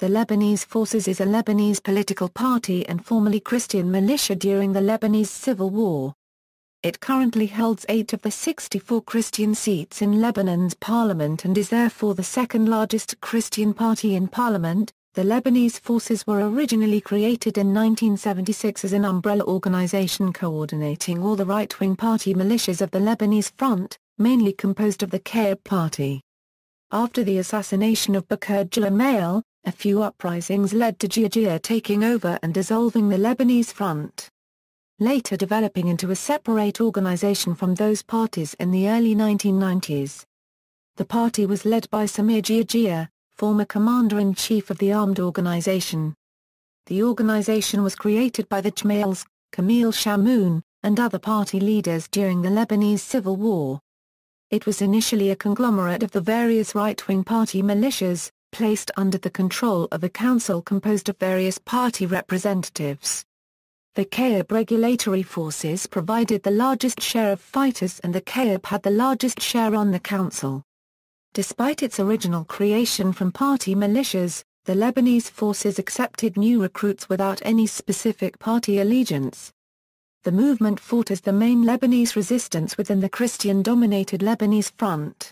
The Lebanese Forces is a Lebanese political party and formerly Christian militia during the Lebanese Civil War. It currently holds 8 of the 64 Christian seats in Lebanon's parliament and is therefore the second largest Christian party in parliament. The Lebanese Forces were originally created in 1976 as an umbrella organization coordinating all the right-wing party militias of the Lebanese Front, mainly composed of the ALll party. After the assassination of ALll, a few uprisings led to ALll taking over and dissolving the Lebanese Front, later developing into a separate organization from those parties in the early 1990s. The party was led by ALll, former commander-in-chief of the armed organization. The organization was created by the ALL's, Kamil Shamoun, and other party leaders during the Lebanese Civil War. It was initially a conglomerate of the various right-wing party militias, placed under the control of a council composed of various party representatives. The ALll regulatory forces provided the largest share of fighters and the ALll had the largest share on the council. Despite its original creation from party militias, the Lebanese forces accepted new recruits without any specific party allegiance. The movement fought as the main Lebanese resistance within the Christian-dominated Lebanese Front.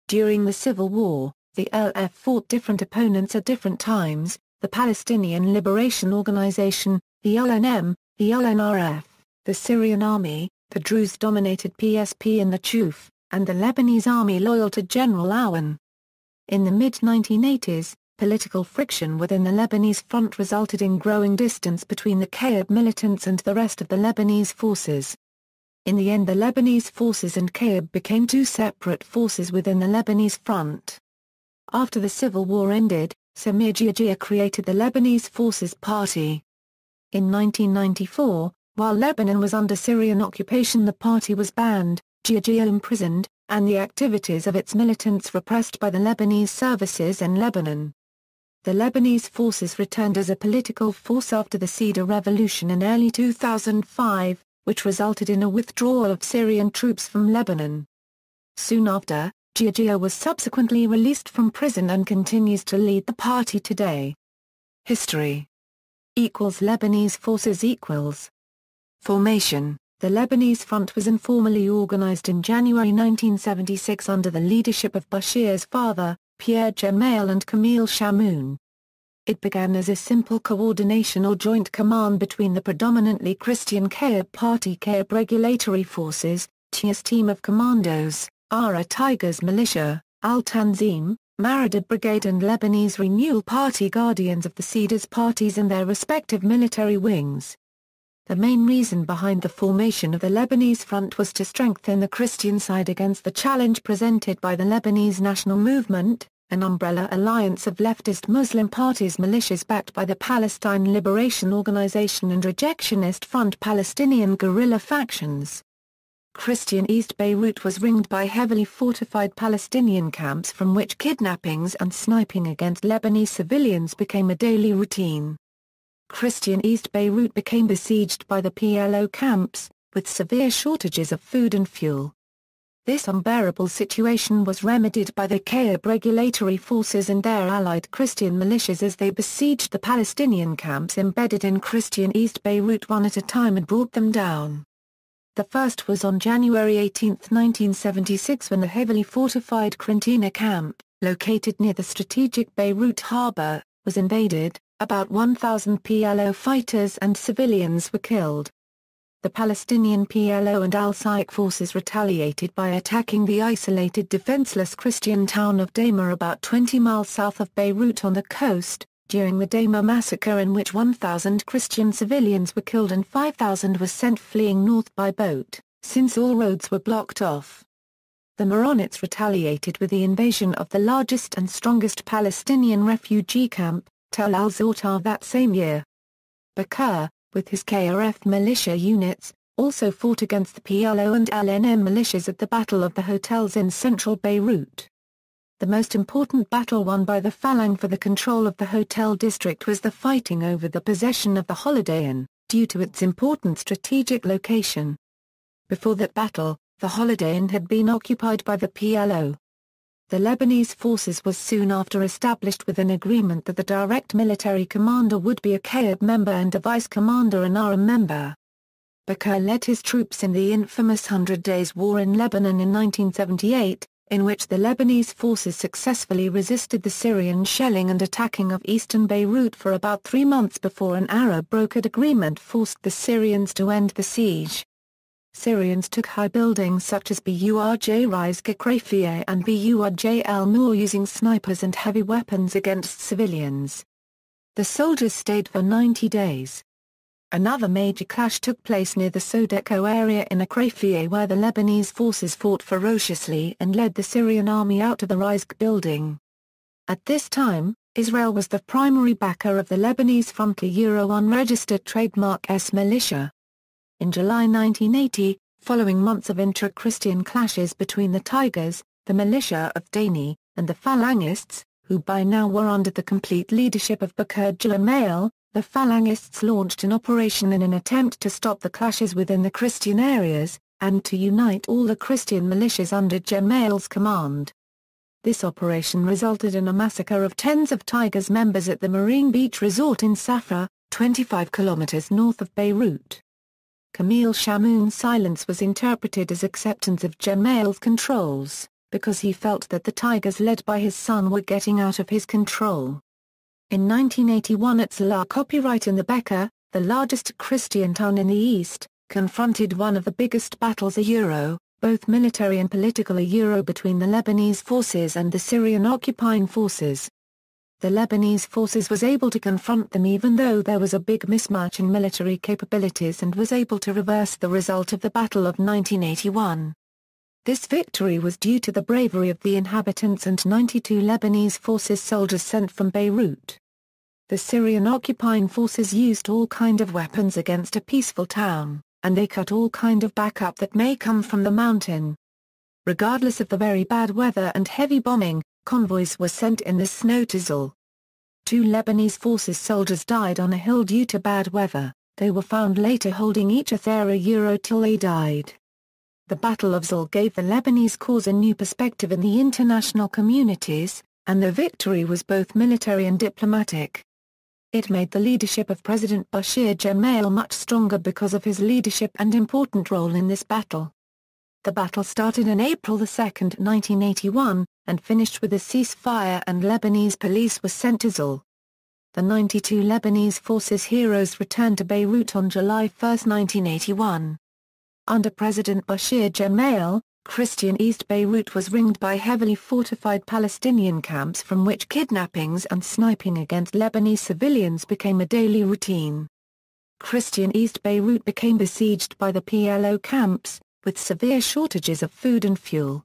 During the Civil War, the LF fought different opponents at different times: the Palestinian Liberation Organization, the LNM, the LNRF, the Syrian Army, the Druze-dominated PSP and the CUF, and the Lebanese army loyal to General Aoun. In the mid-1980s, political friction within the Lebanese Front resulted in growing distance between the ALll militants and the rest of the Lebanese forces. In the end, the Lebanese forces and ALll became two separate forces within the Lebanese Front. After the Civil War ended, Samir Geagea created the Lebanese Forces Party. In 1994, while Lebanon was under Syrian occupation, the party was banned, Geagea imprisoned, and the activities of its militants repressed by the Lebanese services in Lebanon. The Lebanese Forces returned as a political force after the Cedar Revolution in early 2005, which resulted in a withdrawal of Syrian troops from Lebanon. Soon after, Geagea was subsequently released from prison and continues to lead the party today. History Lebanese Forces Formation. The Lebanese Front was informally organized in January 1976 under the leadership of Bashir's father, Pierre Gemayel and Kamil Shamoun. It began as a simple coordination or joint command between the predominantly Christian ALll party ALll regulatory forces, TIA's team of commandos, Ara Tigers militia, Al-Tanzim, Marada Brigade and Lebanese Renewal Party guardians of the Cedars parties and their respective military wings. The main reason behind the formation of the Lebanese Front was to strengthen the Christian side against the challenge presented by the Lebanese National Movement, an umbrella alliance of leftist Muslim parties militias backed by the Palestine Liberation Organization and rejectionist Front Palestinian guerrilla factions. Christian East Beirut was ringed by heavily fortified Palestinian camps from which kidnappings and sniping against Lebanese civilians became a daily routine. Christian East Beirut became besieged by the PLO camps, with severe shortages of food and fuel. This unbearable situation was remedied by the ALll regulatory forces and their allied Christian militias as they besieged the Palestinian camps embedded in Christian East Beirut one at a time and brought them down. The first was on January 18, 1976 when the heavily fortified Krentina camp, located near the strategic Beirut harbor, was invaded. About 1,000 PLO fighters and civilians were killed. The Palestinian PLO and al-Sayq forces retaliated by attacking the isolated defenseless Christian town of Daima about 20 miles south of Beirut on the coast, during the Daima massacre in which 1,000 Christian civilians were killed and 5,000 were sent fleeing north by boat, since all roads were blocked off. The Maronites retaliated with the invasion of the largest and strongest Palestinian refugee camp, Tel al-Zawtar that same year. Bakr, with his KRF militia units, also fought against the PLO and LNM militias at the Battle of the Hotels in central Beirut. The most important battle won by the Falang for the control of the hotel district was the fighting over the possession of the Holiday Inn, due to its important strategic location. Before that battle, the Holiday Inn had been occupied by the PLO. The Lebanese Forces was soon after established with an agreement that the direct military commander would be a ALll member and a vice commander an ARM member. Bakr led his troops in the infamous 100 Days War in Lebanon in 1978, in which the Lebanese forces successfully resisted the Syrian shelling and attacking of eastern Beirut for about 3 months before an Arab-brokered agreement forced the Syrians to end the siege. Syrians took high buildings such as Burj Rizq Krafia and Burj Al Noor using snipers and heavy weapons against civilians. The soldiers stayed for 90 days. Another major clash took place near the Sodeko area in Krafia where the Lebanese forces fought ferociously and led the Syrian army out of the Rizq building. At this time, Israel was the primary backer of the Lebanese Front unregistered trademark S militia. In July 1980, following months of intra-Christian clashes between the Tigers, the militia of Dani, and the Phalangists, who by now were under the complete leadership of Bakr Jamail, the Phalangists launched an operation in an attempt to stop the clashes within the Christian areas, and to unite all the Christian militias under Jamail's command. This operation resulted in a massacre of tens of Tigers members at the Marine Beach Resort in Safra, 25 kilometers north of Beirut. Camille Chamoun's silence was interpreted as acceptance of Jamail's controls, because he felt that the Tigers led by his son were getting out of his control. In 1981 ALll copyright in the Bekaa, the largest Christian town in the east, confronted one of the biggest battles both military and political between the Lebanese forces and the Syrian occupying forces. The Lebanese forces was able to confront them even though there was a big mismatch in military capabilities and was able to reverse the result of the Battle of 1981. This victory was due to the bravery of the inhabitants and 92 Lebanese forces soldiers sent from Beirut. The Syrian occupying forces used all kind of weapons against a peaceful town, and they cut all kind of backup that may come from the mountain. Regardless of the very bad weather and heavy bombing, convoys were sent in the snow to ALll. 2 Lebanese forces soldiers died on a hill due to bad weather. They were found later holding each a thera till they died. The Battle of ALll gave the Lebanese cause a new perspective in the international communities, and the victory was both military and diplomatic. It made the leadership of President Bashir Gemayel much stronger because of his leadership and important role in this battle. The battle started on April 2, 1981, and finished with a ceasefire and Lebanese police were sent to ALll. The 92 Lebanese forces heroes returned to Beirut on July 1, 1981. Under President Bashir Gemayel, Christian East Beirut was ringed by heavily fortified Palestinian camps from which kidnappings and sniping against Lebanese civilians became a daily routine. Christian East Beirut became besieged by the PLO camps, with severe shortages of food and fuel.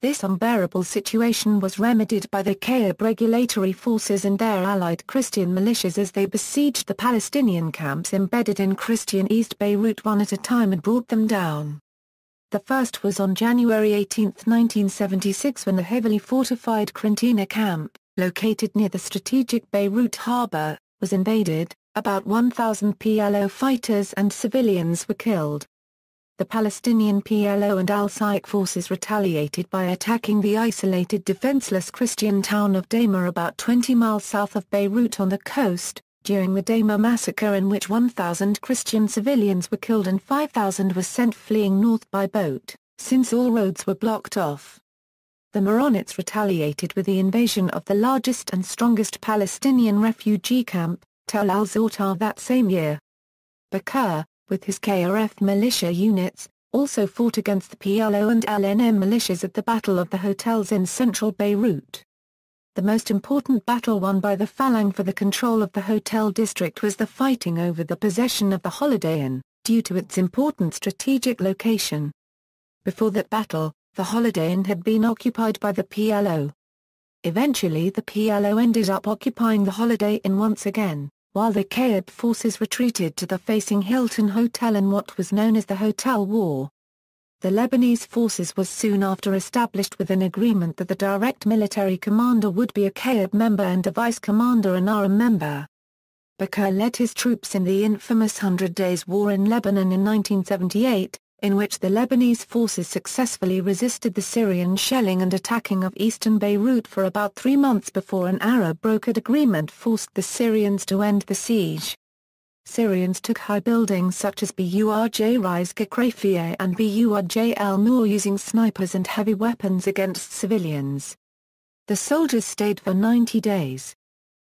This unbearable situation was remedied by the Arab regulatory forces and their allied Christian militias as they besieged the Palestinian camps embedded in Christian East Beirut one at a time and brought them down. The first was on January 18, 1976 when the heavily fortified Krantina camp, located near the strategic Beirut harbor, was invaded. About 1,000 PLO fighters and civilians were killed. The Palestinian PLO and al-Sayq forces retaliated by attacking the isolated defenseless Christian town of Dama about 20 miles south of Beirut on the coast, during the Dama massacre in which 1,000 Christian civilians were killed and 5,000 were sent fleeing north by boat, since all roads were blocked off. The Maronites retaliated with the invasion of the largest and strongest Palestinian refugee camp, Tell al-Zawtar that same year. Bakr, with his KRF militia units, also fought against the PLO and LNM militias at the Battle of the Hotels in central Beirut. The most important battle won by the Falang for the control of the hotel district was the fighting over the possession of the Holiday Inn, due to its important strategic location. Before that battle, the Holiday Inn had been occupied by the PLO. Eventually the PLO ended up occupying the Holiday Inn once again, while the Arab forces retreated to the facing Hilton Hotel in what was known as the Hotel War. The Lebanese forces was soon after established with an agreement that the direct military commander would be a Arab member and a vice commander an ARM member. Bakr led his troops in the infamous 100 Days War in Lebanon in 1978, in which the Lebanese forces successfully resisted the Syrian shelling and attacking of eastern Beirut for about 3 months before an Arab-brokered agreement forced the Syrians to end the siege. Syrians took high buildings such as Burj Rizq Krafia and Burj Al Noor using snipers and heavy weapons against civilians. The soldiers stayed for 90 days.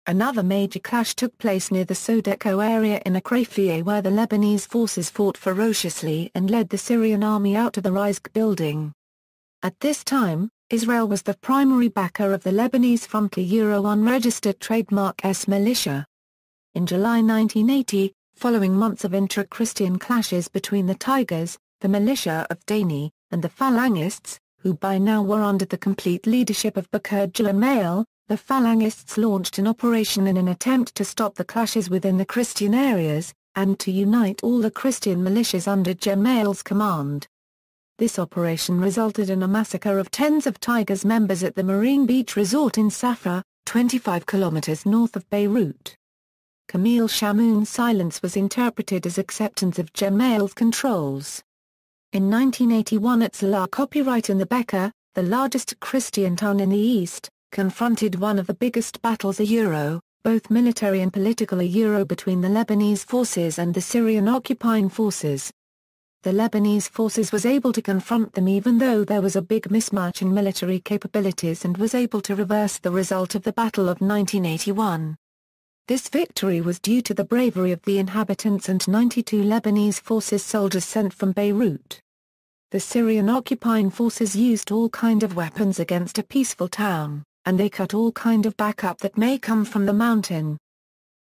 Another major clash took place near the Sodeko area in Krafia where the Lebanese forces fought ferociously and led the Syrian army out of the Rizq building. At this time, Israel was the primary backer of the Lebanese Frontier unregistered trademark S militia. In July 1980, following months of intra-Christian clashes between the Tigers, the militia of Dani, and the Phalangists, who by now were under the complete leadership of Bakr Jamail, the Phalangists launched an operation in an attempt to stop the clashes within the Christian areas, and to unite all the Christian militias under Jamail's command. This operation resulted in a massacre of tens of Tigers members at the Marine Beach Resort in Safra, 25 kilometers north of Beirut. Camille Chamoun's silence was interpreted as acceptance of Jamail's controls. In 1981 ALll copyright in the Bekaa, the largest Christian town in the east, confronted one of the biggest battles both military and political between the Lebanese forces and the Syrian occupying forces. The Lebanese forces was able to confront them even though there was a big mismatch in military capabilities and was able to reverse the result of the Battle of 1981. This victory was due to the bravery of the inhabitants and 92 Lebanese forces soldiers sent from Beirut. The Syrian occupying forces used all kind of weapons against a peaceful town, and they cut all kind of backup that may come from the mountain.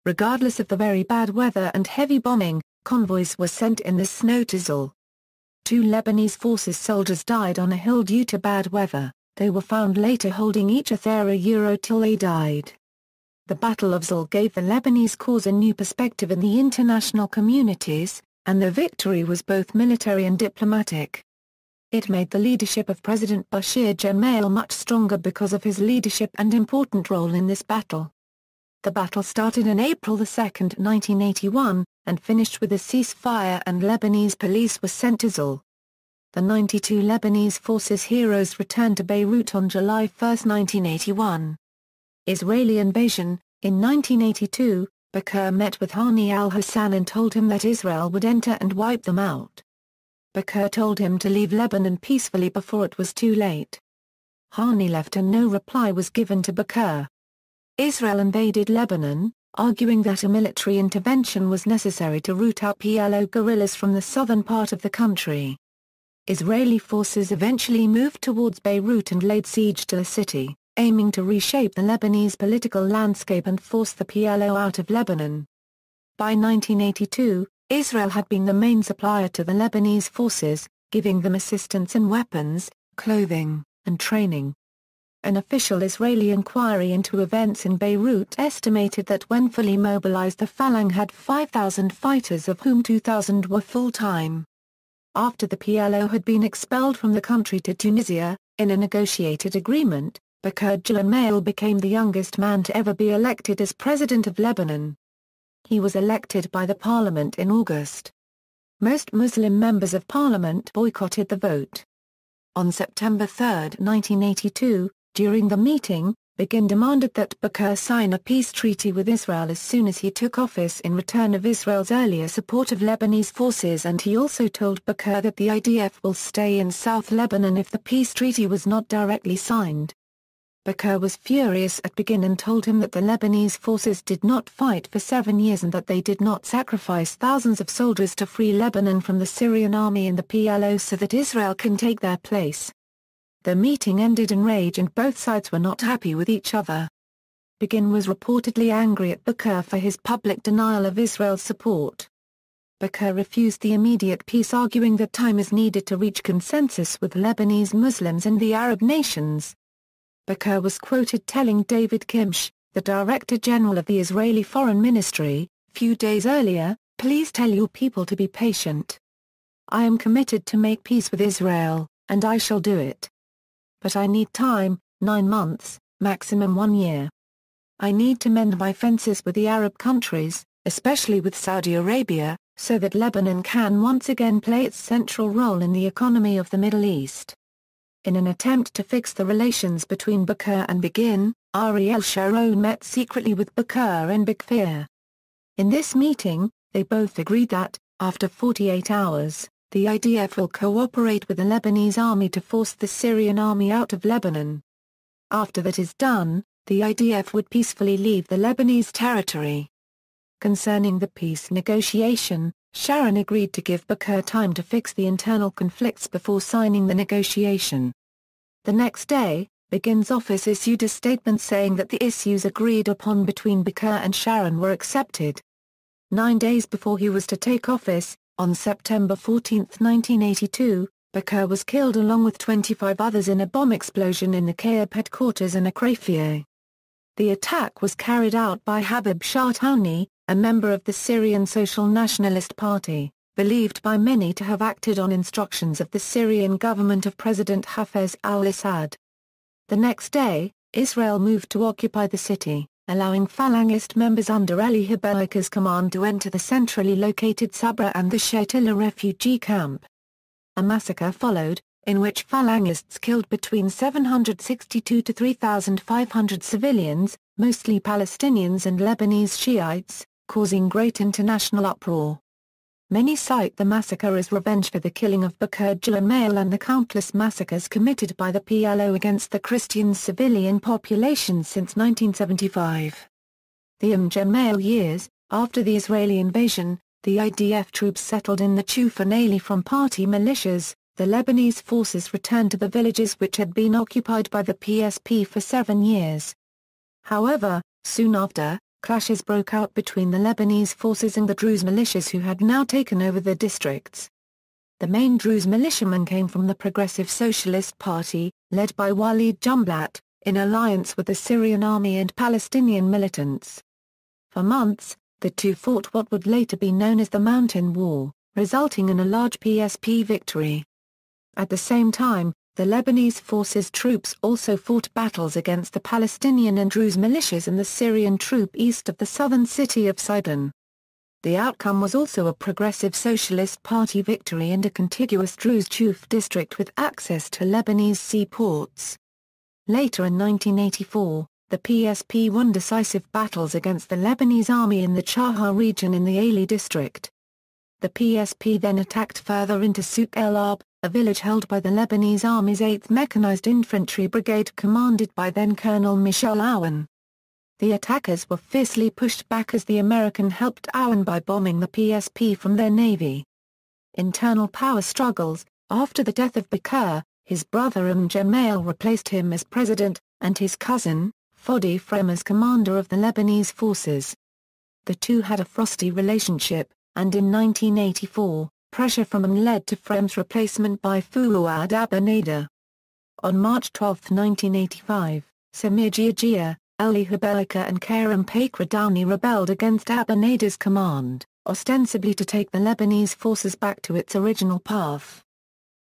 Regardless of the very bad weather and heavy bombing, convoys were sent in the snow to ALll. 2 Lebanese forces soldiers died on a hill due to bad weather. They were found later holding each other till they died. The Battle of ALll gave the Lebanese cause a new perspective in the international communities, and the victory was both military and diplomatic. It made the leadership of President Bashir Gemayel much stronger because of his leadership and important role in this battle. The battle started on April 2, 1981, and finished with a ceasefire and Lebanese police were sent to ALll. The 92 Lebanese forces heroes returned to Beirut on July 1, 1981. Israeli invasion. In 1982, Bakr met with Hani al-Hassan and told him that Israel would enter and wipe them out. Bakr told him to leave Lebanon peacefully before it was too late. Hani left and no reply was given to Bakr. Israel invaded Lebanon, arguing that a military intervention was necessary to root out PLO guerrillas from the southern part of the country. Israeli forces eventually moved towards Beirut and laid siege to the city, aiming to reshape the Lebanese political landscape and force the PLO out of Lebanon. By 1982, Israel had been the main supplier to the Lebanese forces, giving them assistance in weapons, clothing, and training. An official Israeli inquiry into events in Beirut estimated that when fully mobilized the Falang had 5,000 fighters of whom 2,000 were full-time. After the PLO had been expelled from the country to Tunisia, in a negotiated agreement, Bakr Gemayel became the youngest man to ever be elected as president of Lebanon. He was elected by the parliament in August. Most Muslim members of parliament boycotted the vote. On September 3, 1982, during the meeting, Begin demanded that Bakr sign a peace treaty with Israel as soon as he took office in return of Israel's earlier support of Lebanese forces, and he also told Bakr that the IDF will stay in South Lebanon if the peace treaty was not directly signed. Bakr was furious at Begin and told him that the Lebanese forces did not fight for 7 years and that they did not sacrifice thousands of soldiers to free Lebanon from the Syrian army and the PLO so that Israel can take their place. The meeting ended in rage and both sides were not happy with each other. Begin was reportedly angry at Bakr for his public denial of Israel's support. Bakr refused the immediate peace, arguing that time is needed to reach consensus with Lebanese Muslims and the Arab nations. Bakr was quoted telling David Kimsh, the Director General of the Israeli Foreign Ministry, few days earlier, "Please tell your people to be patient. I am committed to make peace with Israel, and I shall do it. But I need time, 9 months, maximum 1 year. I need to mend my fences with the Arab countries, especially with Saudi Arabia, so that Lebanon can once again play its central role in the economy of the Middle East. In an attempt to fix the relations between Bakr and Begin, Ariel Sharon met secretly with Bakr in Bekfir. In this meeting, they both agreed that, after 48 hours, the IDF will cooperate with the Lebanese army to force the Syrian army out of Lebanon. After that is done, the IDF would peacefully leave the Lebanese territory. Concerning the peace negotiation, Sharon agreed to give Bakr time to fix the internal conflicts before signing the negotiation. The next day, Begin's office issued a statement saying that the issues agreed upon between Bakr and Sharon were accepted. 9 days before he was to take office, on September 14, 1982, Bakr was killed along with 25 others in a bomb explosion in the Kayab headquarters in Akrafia. The attack was carried out by Habib Shartouni, a member of the Syrian Social Nationalist Party, believed by many to have acted on instructions of the Syrian government of President Hafez al-Assad. The next day, Israel moved to occupy the city, allowing Falangist members under Elie Habelika's command to enter the centrally located Sabra and the Shatila refugee camp. A massacre followed, in which Falangists killed between 762 to 3,500 civilians, mostly Palestinians and Lebanese Shiites, causing great international uproar. Many cite the massacre as revenge for the killing of Bakr Jamail and the countless massacres committed by the PLO against the Christian civilian population since 1975. The Jamail years, after the Israeli invasion, the IDF troops settled in the Chuf and ALll from party militias. The Lebanese forces returned to the villages which had been occupied by the PSP for 7 years. However, soon after, clashes broke out between the Lebanese forces and the Druze militias who had now taken over the districts. The main Druze militiamen came from the Progressive Socialist Party, led by Walid Jumblat, in alliance with the Syrian army and Palestinian militants. For months, the two fought what would later be known as the Mountain War, resulting in a large PSP victory. At the same time, the Lebanese forces troops also fought battles against the Palestinian and Druze militias and the Syrian troop east of the southern city of Sidon. The outcome was also a Progressive Socialist Party victory and a contiguous Druze Chuf district with access to Lebanese seaports. Later in 1984, the PSP won decisive battles against the Lebanese army in the Chahar region in the ALll district. The PSP then attacked further into Souk El Arb, a village held by the Lebanese Army's 8th Mechanized Infantry Brigade commanded by then-Colonel Michel Aoun. The attackers were fiercely pushed back as the American helped Aoun by bombing the PSP from their navy. Internal power struggles. After the death of Bakr, his brother Jamail replaced him as president, and his cousin, Fodi Frem as commander of the Lebanese forces. The two had a frosty relationship, and in 1984, pressure from ALll led to Frem's replacement by Fouad Abu-Nader. On March 12, 1985, Samir Georgia, Elie Habelika and Karim Pakradani rebelled against Abu-Nader's command, ostensibly to take the Lebanese forces back to its original path.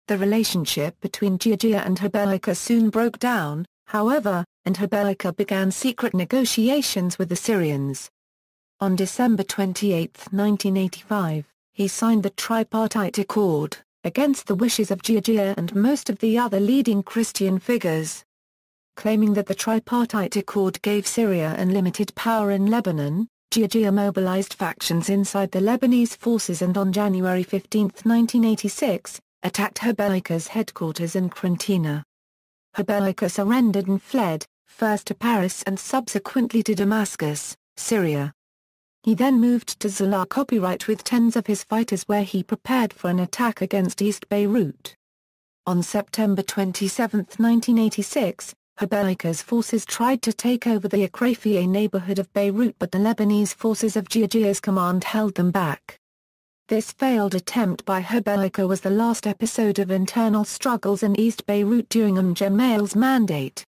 The relationship between Georgia and Habelika soon broke down, however, and Habelika began secret negotiations with the Syrians. On December 28, 1985, he signed the Tripartite Accord, against the wishes of Georgia and most of the other leading Christian figures. Claiming that the Tripartite Accord gave Syria unlimited power in Lebanon, Georgia mobilized factions inside the Lebanese forces and on January 15, 1986, attacked Habelika's headquarters in Krantina. Habelika surrendered and fled, first to Paris and subsequently to Damascus, Syria. He then moved to Zalaq Copyright with tens of his fighters where he prepared for an attack against East Beirut. On September 27, 1986, Habelika's forces tried to take over the Akrafia neighborhood of Beirut but the Lebanese forces of Georgia's command held them back. This failed attempt by Habelika was the last episode of internal struggles in East Beirut during Jamail's mandate.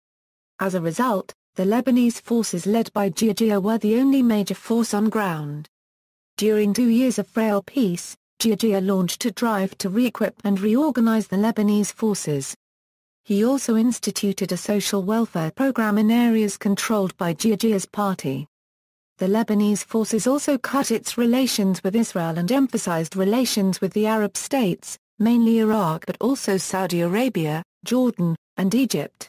As a result, the Lebanese forces led by Georgia were the only major force on ground. During 2 years of frail peace, Georgia launched a drive to re-equip and reorganize the Lebanese forces. He also instituted a social welfare program in areas controlled by Georgia's party. The Lebanese Forces also cut its relations with Israel and emphasized relations with the Arab states, mainly Iraq but also Saudi Arabia, Jordan, and Egypt.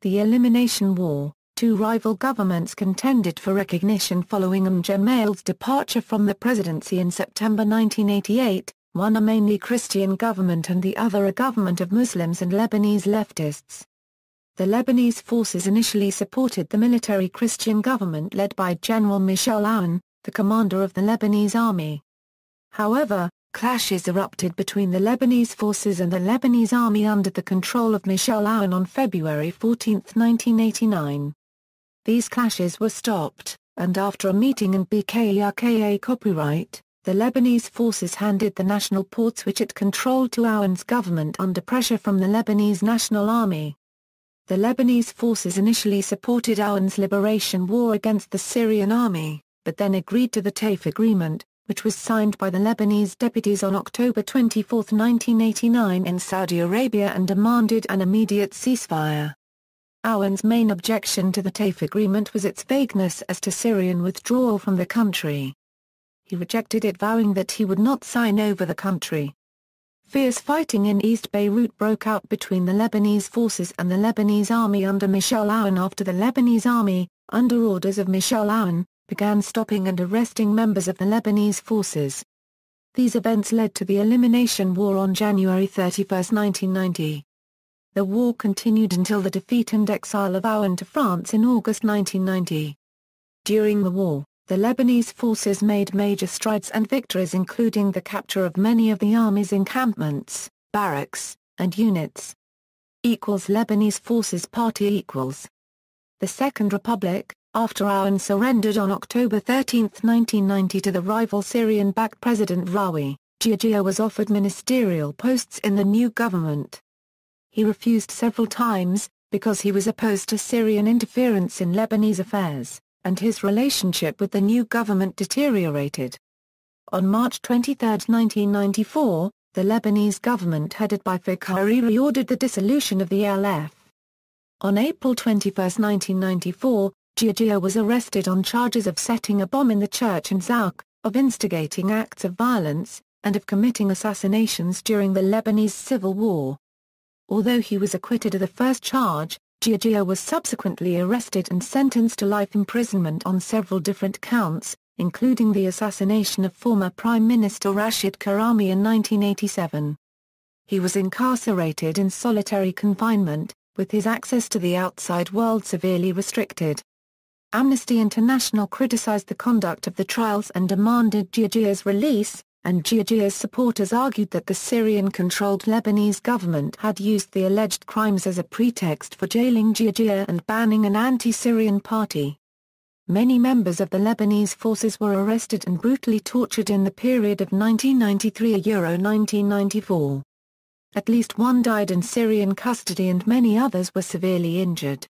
The Elimination War. Two rival governments contended for recognition following ALL's departure from the presidency in September 1988, one a mainly Christian government and the other a government of Muslims and Lebanese leftists. The Lebanese Forces initially supported the military Christian government led by General Michel Aoun, the commander of the Lebanese army. However, clashes erupted between the Lebanese Forces and the Lebanese army under the control of Michel Aoun on February 14, 1989. These clashes were stopped, and after a meeting in Bqarqa copyright, the Lebanese Forces handed the national ports which it controlled to Aoun's government under pressure from the Lebanese National Army. The Lebanese Forces initially supported Aoun's liberation war against the Syrian army, but then agreed to the TAIF agreement, which was signed by the Lebanese deputies on October 24, 1989 in Saudi Arabia and demanded an immediate ceasefire. Aoun's main objection to the TAIF agreement was its vagueness as to Syrian withdrawal from the country. He rejected it, vowing that he would not sign over the country. Fierce fighting in East Beirut broke out between the Lebanese Forces and the Lebanese army under Michel Aoun after the Lebanese army, under orders of Michel Aoun, began stopping and arresting members of the Lebanese Forces. These events led to the Elimination War on January 31, 1990. The war continued until the defeat and exile of Aoun to France in August 1990. During the war, the Lebanese Forces made major strides and victories, including the capture of many of the army's encampments, barracks, and units. Lebanese Forces Party =. The Second Republic, after Aoun surrendered on October 13, 1990 to the rival Syrian-backed President Rawi, Georgia was offered ministerial posts in the new government. He refused several times, because he was opposed to Syrian interference in Lebanese affairs, and his relationship with the new government deteriorated. On March 23, 1994, the Lebanese government headed by Faik Hariri ordered the dissolution of the ALL. On April 21, 1994, Georgia was arrested on charges of setting a bomb in the church in Zouk, of instigating acts of violence, and of committing assassinations during the Lebanese Civil War. Although he was acquitted of the first charge, Georgia was subsequently arrested and sentenced to life imprisonment on several different counts, including the assassination of former Prime Minister Rashid Karami in 1987. He was incarcerated in solitary confinement, with his access to the outside world severely restricted. Amnesty International criticized the conduct of the trials and demanded Georgia's release, and Georgia's supporters argued that the Syrian-controlled Lebanese government had used the alleged crimes as a pretext for jailing Georgia and banning an anti-Syrian party. Many members of the Lebanese Forces were arrested and brutally tortured in the period of 1993–1994. At least one died in Syrian custody and many others were severely injured.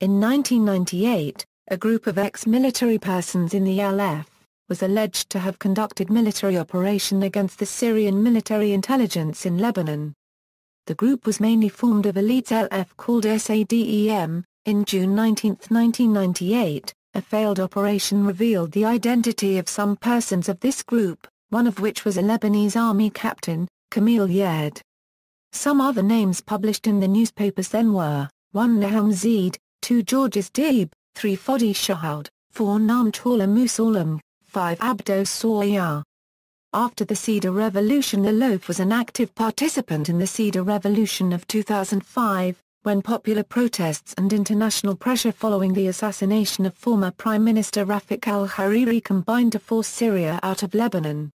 In 1998, a group of ex-military persons in the ALL was alleged to have conducted military operation against the Syrian military intelligence in Lebanon. The group was mainly formed of elites ALL called SADEM. In June 19, 1998, a failed operation revealed the identity of some persons of this group, one of which was a Lebanese army captain, Kamil Yahed. Some other names published in the newspapers then were, 1 Nahum Zeid, 2 Georges Deeb, 3 Fodi Shahoud, 4 Naam Tawla Musalam, 5 Abdo Soya. After the Cedar Revolution, Alof was an active participant in the Cedar Revolution of 2005, when popular protests and international pressure following the assassination of former Prime Minister Rafik al-Hariri combined to force Syria out of Lebanon.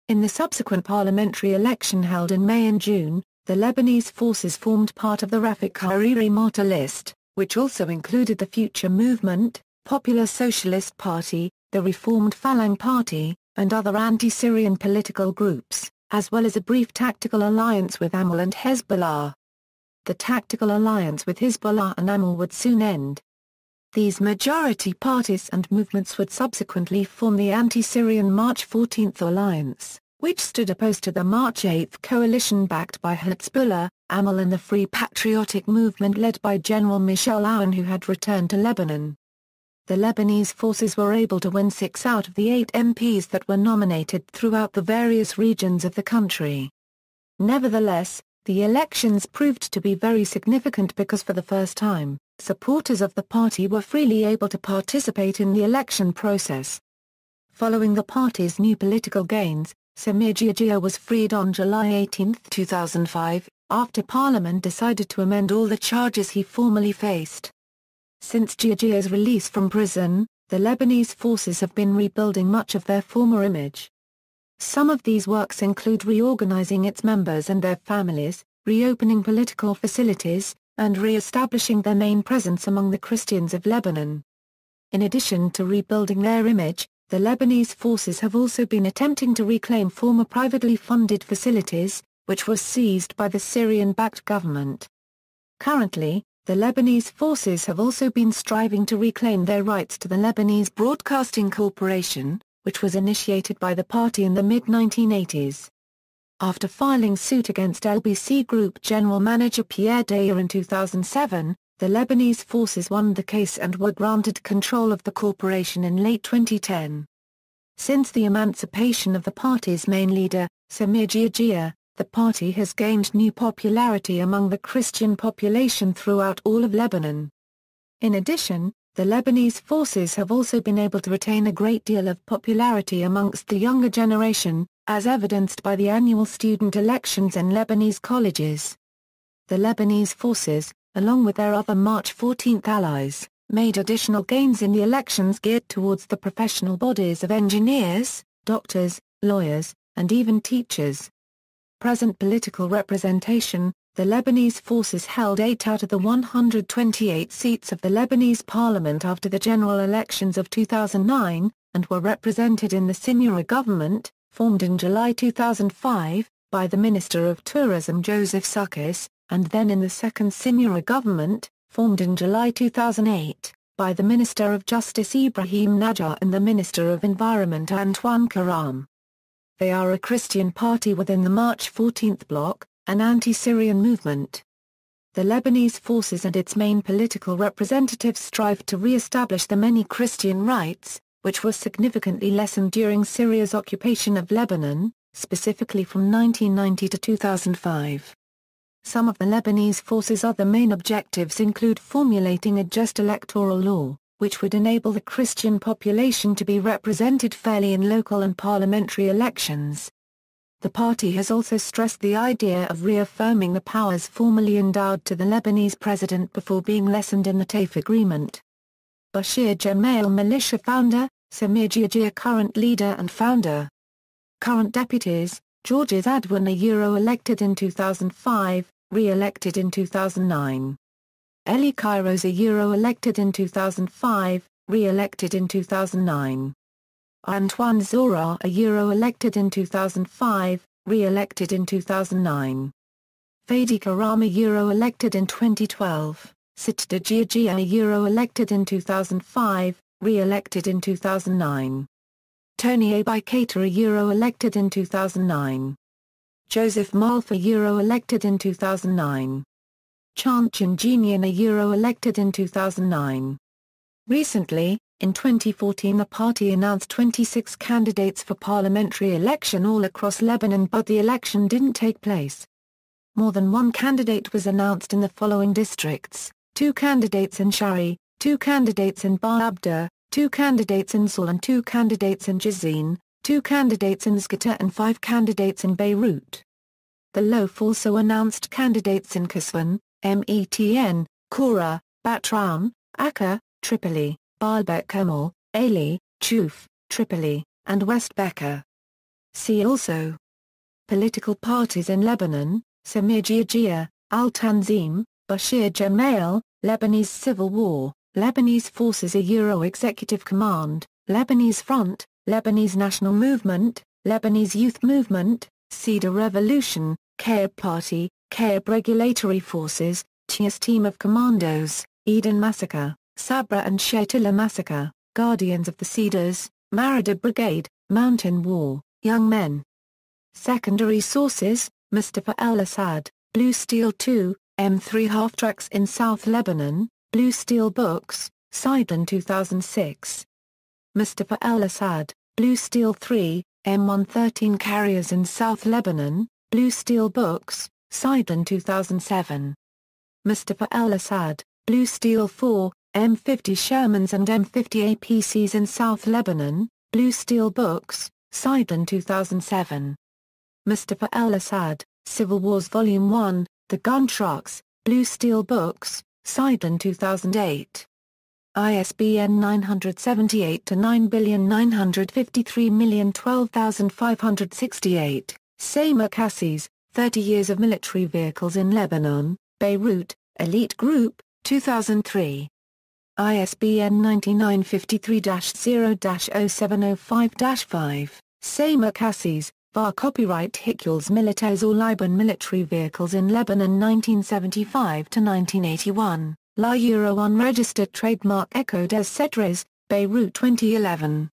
In the subsequent parliamentary election held in May and June, the Lebanese Forces formed part of the Rafik Hariri martyr list, which also included the Future Movement, Popular Socialist Party, the Reformed Falang Party, and other anti-Syrian political groups, as well as a brief tactical alliance with ALL and Hezbollah. The tactical alliance with Hezbollah and ALL would soon end. These majority parties and movements would subsequently form the anti-Syrian March 14 Alliance, which stood opposed to the March 8 coalition backed by Hezbollah, ALL and the Free Patriotic Movement led by General Michel Aoun, who had returned to Lebanon. the Lebanese forces were able to win 6 out of the 8 MPs that were nominated throughout the various regions of the country. Nevertheless, the elections proved to be very significant because for the first time, supporters of the party were freely able to participate in the election process. Following the party's new political gains, Samir Georgia was freed on July 18, 2005, after Parliament decided to amend all the charges he formerly faced. Since Georgia's release from prison, the Lebanese forces have been rebuilding much of their former image. Some of these works include reorganizing its members and their families, reopening political facilities, and re-establishing their main presence among the Christians of Lebanon. In addition to rebuilding their image, the Lebanese forces have also been attempting to reclaim former privately funded facilities, which were seized by the Syrian-backed government. Currently, the Lebanese forces have also been striving to reclaim their rights to the Lebanese Broadcasting Corporation, which was initiated by the party in the mid-1980s. After filing suit against LBC Group General Manager Pierre Dayer in 2007, the Lebanese forces won the case and were granted control of the corporation in late 2010. Since the emancipation of the party's main leader, Samir Georgia, the party has gained new popularity among the Christian population throughout all of Lebanon. In addition, the Lebanese forces have also been able to retain a great deal of popularity amongst the younger generation, as evidenced by the annual student elections in Lebanese colleges. The Lebanese forces, along with their other March 14 allies, made additional gains in the elections geared towards the professional bodies of engineers, doctors, lawyers, and even teachers. Present political representation: the Lebanese forces held 8 out of the 128 seats of the Lebanese parliament after the general elections of 2009, and were represented in the Sinura government, formed in July 2005, by the Minister of Tourism Joseph Sukkis, and then in the second Sinura government, formed in July 2008, by the Minister of Justice Ibrahim Najjar and the Minister of Environment Antoine Karam. They are a Christian party within the March 14 bloc, an anti-Syrian movement. The Lebanese forces and its main political representatives strive to re-establish the many Christian rights, which were significantly lessened during Syria's occupation of Lebanon, specifically from 1990 to 2005. Some of the Lebanese forces' other main objectives include formulating a just electoral law, which would enable the Christian population to be represented fairly in local and parliamentary elections. The party has also stressed the idea of reaffirming the powers formerly endowed to the Lebanese president before being lessened in the TAIF agreement. Bashir Gemayel militia founder, Samir Georgia current leader and founder. Current deputies: Georges Adwan elected in 2005, re-elected in 2009. Eli Kairos elected in 2005, re-elected in 2009. Antoine Zora elected in 2005, re-elected in 2009. Fadi Karam elected in 2012. Sitda Georgia elected in 2005, re-elected in 2009. Tony Abikator elected in 2009. Joseph Malfa elected in 2009. Chanchan Jinian elected in 2009. Recently, in 2014 the party announced 26 candidates for parliamentary election all across Lebanon, but the election didn't take place. More than one candidate was announced in the following districts: 2 candidates in Shari, 2 candidates in Bar Abda, 2 candidates in Sul and 2 candidates in Jazin, 2 candidates in Zgata and 5 candidates in Beirut. The Loaf also announced candidates in Kaswan, Metn, Kora, Batram, Akka, Tripoli, Baalbek Kemal, Aili, Chouf, Tripoli, and West Bekaa. See also: Political parties in Lebanon, Samir Georgia, Al-Tanzim, Bashir Gemayel, Lebanese Civil War, Lebanese Forces Executive Command, Lebanese Front, Lebanese National Movement, Lebanese Youth Movement, Cedar Revolution, Caib Party, Caib Regulatory Forces, Tias Team of Commandos, Eden Massacre, Sabra and Shatila Massacre, Guardians of the Cedars, Marada Brigade, Mountain War, Young Men. Secondary sources: Mustafa El-Assad, Blue Steel 2, M3 Half-Tracks in South Lebanon, Blue Steel Books, Sidon 2006. Mustafa al-Assad, Blue Steel 3, M113 carriers in South Lebanon, Blue Steel Books, Sidon 2007. Mustafa al-Assad, Blue Steel 4, M50 Shermans and M50 APCs in South Lebanon, Blue Steel Books, Sidon 2007. Mustafa al-Assad, Civil Wars Volume 1, The Gun Trucks, Blue Steel Books, Sidon 2008. ISBN 978-9,953,012,568, Samer Cassis, 30 Years of Military Vehicles in Lebanon, Beirut, Elite Group, 2003. ISBN 9953-0-0705-5, Samer Cassis, var copyright Hickuls Militaires au Liban Military Vehicles in Lebanon 1975-1981, La Euro unregistered trademark Echo des Cedres, Beirut 2011.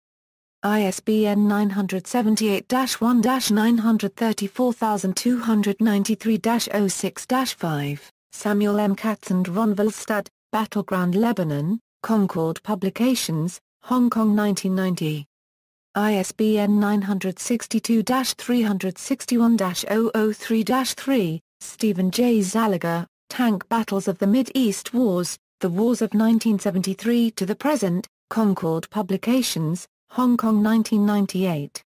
ISBN 978-1-934293-06-5, Samuel M. Katz and Ron Volstad, Battleground Lebanon, Concord Publications, Hong Kong 1990. ISBN 962-361-003-3, Stephen J. Zalaga, Tank Battles of the Mid-East Wars, The Wars of 1973 to the Present, Concord Publications, Hong Kong 1998.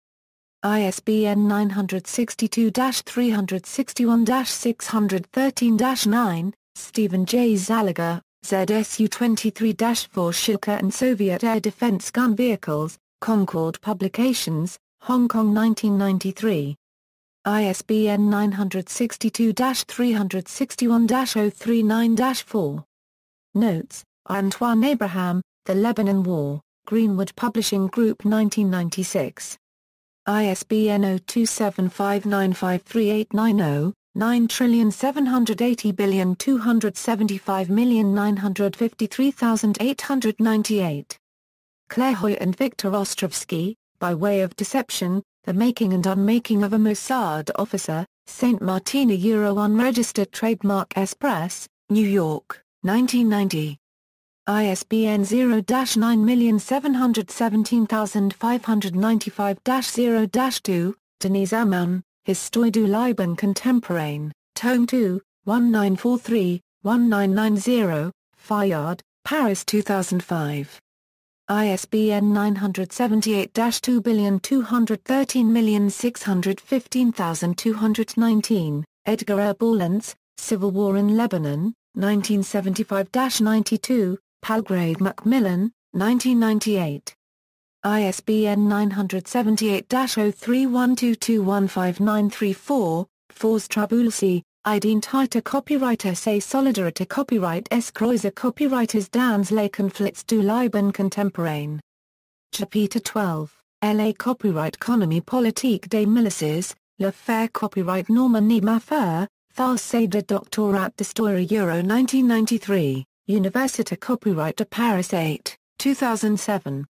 ISBN 962-361-613-9, Stephen J. Zalaga, ZSU-23-4 Shilka and Soviet Air Defense Gun Vehicles, Concord Publications, Hong Kong 1993. ISBN 962-361-039-4. Notes, Antoine Abraham, The Lebanon War, Greenwood Publishing Group 1996. ISBN 0275953890, 9780275953898. Klehoy and Viktor Ostrovsky, By Way of Deception, The Making and Unmaking of a Mossad Officer, St. Martina Euro unregistered trademark S-Press, New York, 1990. ISBN 0-9717595-0-2, Denise Aman, Histoire du Liban Contemporain, Tome 2, 1943, 1990, Fayard, Paris 2005. ISBN 978-2213615,219, Edgar R. Borlance, Civil War in Lebanon, 1975-92, Palgrave Macmillan, 1998. ISBN 978-0312215934, Force Trabulsi, Ideen Titer Copyright Essay Solidarité Copyright S. Kreuzer Copyrightes dans les conflits du Liban contemporain. Chapitre 12, LA Copyright Économie politique des milices, l'affaire Copyright Norman Nemafer, Thales de Doctorat d'Histoire Euro 1993, Université Copyright de Paris 8, 2007.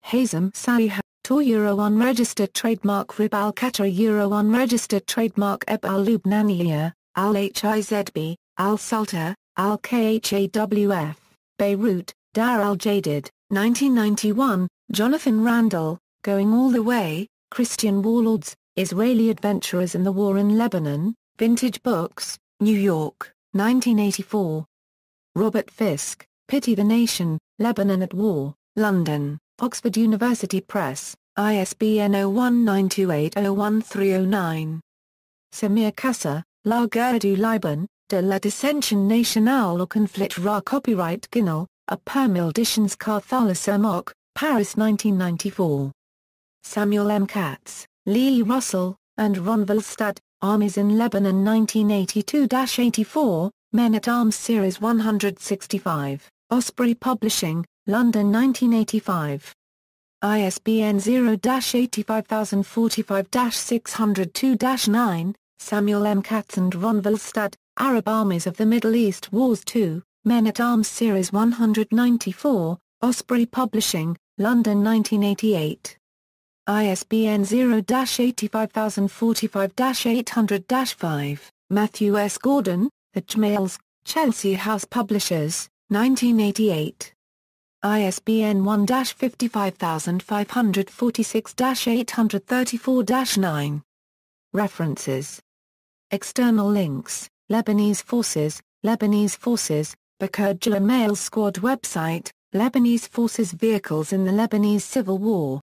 Hazem Salih, Tor Euro unregistered trademark Rib al-Qatar Euro unregistered trademark Eb al-Lubnaniya, al-Hizb, al-Sulta, al-Khawf, Beirut, Dar al-Jadid, 1991, Jonathan Randall, Going All the Way, Christian Warlords, Israeli Adventurers in the War in Lebanon, Vintage Books, New York, 1984. Robert Fisk, Pity the Nation, Lebanon at War, London, Oxford University Press, ISBN 0192801309. Samir Kassa, La Guerre du Liban, de la Dissension nationale au conflit ra copyright Guinal, a Permilditions Carthalasumok, Paris 1994. Samuel M. Katz, Lee Russell, and Ron Volstad, Armies in Lebanon 1982-84, Men-at-Arms Series 165, Osprey Publishing, London 1985. ISBN 0-85045-602-9, Samuel M. Katz and Ron Volstad, Arab Armies of the Middle East Wars II, Men-at-Arms Series 194, Osprey Publishing, London 1988. ISBN 0-85045-800-5, Matthew S. Gordon, The Jmails, Chelsea House Publishers, 1988. ISBN 1-55546-834-9. References. External links: Lebanese Forces, Bakurja Mail Squad website, Lebanese Forces vehicles in the Lebanese Civil War.